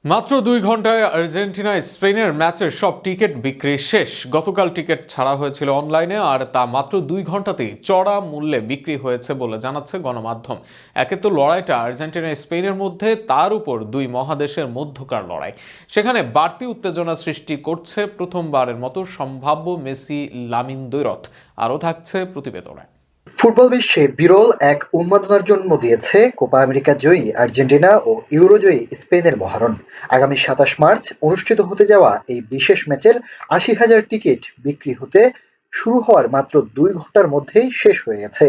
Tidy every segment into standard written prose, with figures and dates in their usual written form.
মাত্র 2 ঘন্টায় আর্জেন্টিনা স্পেনের ম্যাচের সব টিকিট বিক্রি শেষ। গতকাল টিকিট ছাড়া হয়েছিল অনলাইনে, আর তা মাত্র 2 ঘন্টাতেই চড়া মূল্যে বিক্রি হয়েছে বলে জানাচ্ছে গণমাধ্যম। একে তো লড়াইটা আর্জেন্টিনা স্পেনের মধ্যে, তার উপর দুই মহাদেশের মধ্যকার লড়াই, সেখানে বাড়তি উত্তেজনা সৃষ্টি করছে প্রথমবারের মতো সম্ভাব্য মেসি লামিন দ্বৈরথ। আরও থাকছে প্রতিবেদনে। ফুটবল বিশ্বে বিরল এক উন্মাদনার জন্ম দিয়েছে কোপা আমেরিকা জয়ী আর্জেন্টিনা ও ইউরো জয়ী স্পেনের মহারণ। আগামী ২৭ মার্চ অনুষ্ঠিত হতে যাওয়া এই বিশেষ ম্যাচের ৮০,০০০ টিকিট বিক্রি হতে শুরু হওয়ার মাত্র ২ ঘন্টার মধ্যেই শেষ হয়ে গেছে।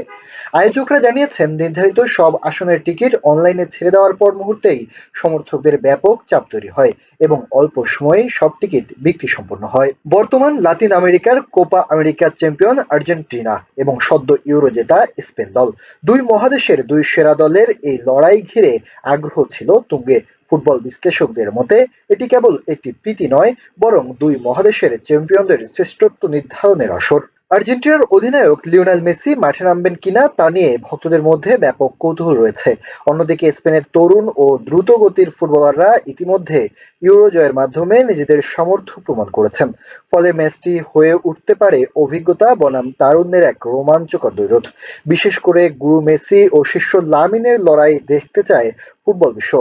আয়োজকরা জানিয়েছেন, নির্ধারিত সব আসনের টিকিট অনলাইনে ছেড়ে দেওয়ার পর মুহূর্তেই সমর্থকদের ব্যাপক চাপ তৈরি হয় এবং অল্প সময়েই সব টিকিট বিক্রি সম্পন্ন হয়। বর্তমান লাতিন আমেরিকার কোপা আমেরিকা চ্যাম্পিয়ন আর্জেন্টিনা এবং সদ্য ইউরো জেতা স্পেন দল, দুই মহাদেশের দুই সেরা দলের এই লড়াই ঘিরে আগ্রহ ছিল তুঙ্গে। ফুটবল বিশ্লেষকদের মতে এটি কেবল একটি প্রীতি নয়, বরং দুই মহাদেশের চ্যাম্পিয়নদের শ্রেষ্ঠত্ব নির্ধারণের আসর। আর্জেন্টিনার অধিনায়ক লিওনেল মেসি মাঠে নামবেন কিনা তা নিয়ে ভক্তদের মধ্যে ব্যাপক কৌতূহল রয়েছে। অন্যদিকে স্পেনের তরুণ ও দ্রুতগতির ফুটবলাররা ইতিমধ্যে ইউরো জয়ের মাধ্যমে নিজেদের সামর্থ্য প্রমাণ করেছেন। ফলে ম্যাচটি হয়ে উঠতে পারে অভিজ্ঞতা বনাম তারুণ্যের এক রোমাঞ্চকর দ্বৈরথ। বিশেষ করে গুরু মেসি ও শিষ্য লামিনের লড়াই দেখতে চায় ফুটবল বিশ্ব।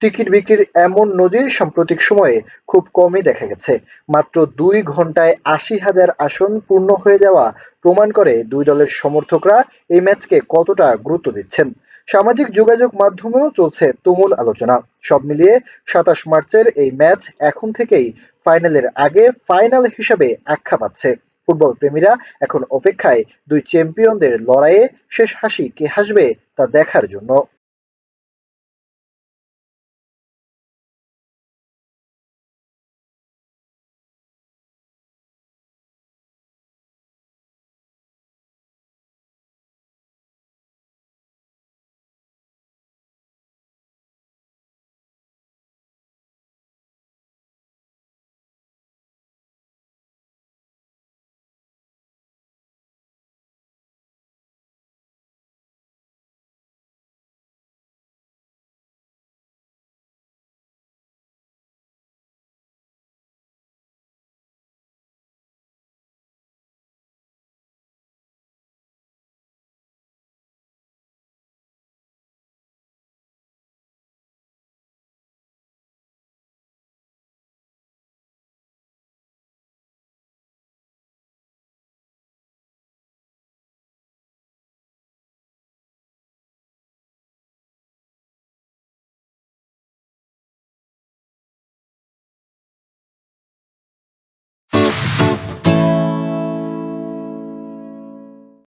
টিকিট বিক্রির এমন নজির সাম্প্রতিক সময়ে খুব কমই দেখা গেছে। মাত্র ২ ঘন্টায় ৮০,০০০ আসন পূর্ণ হয়ে যাওয়া প্রমাণ করে দুই দলের সমর্থকরা এই ম্যাচকে কতটা গুরুত্ব দিচ্ছেন। সামাজিক যোগাযোগ মাধ্যমেও চলছে তুমুল আলোচনা। সব মিলিয়ে ২৭ মার্চের এই ম্যাচ এখন থেকেই ফাইনালের আগে ফাইনাল হিসাবে আখ্যা পাচ্ছে। ফুটবল প্রেমীরা এখন অপেক্ষায় দুই চ্যাম্পিয়নদের লড়াইয়ে শেষ হাসি কে হাসবে তা দেখার জন্য।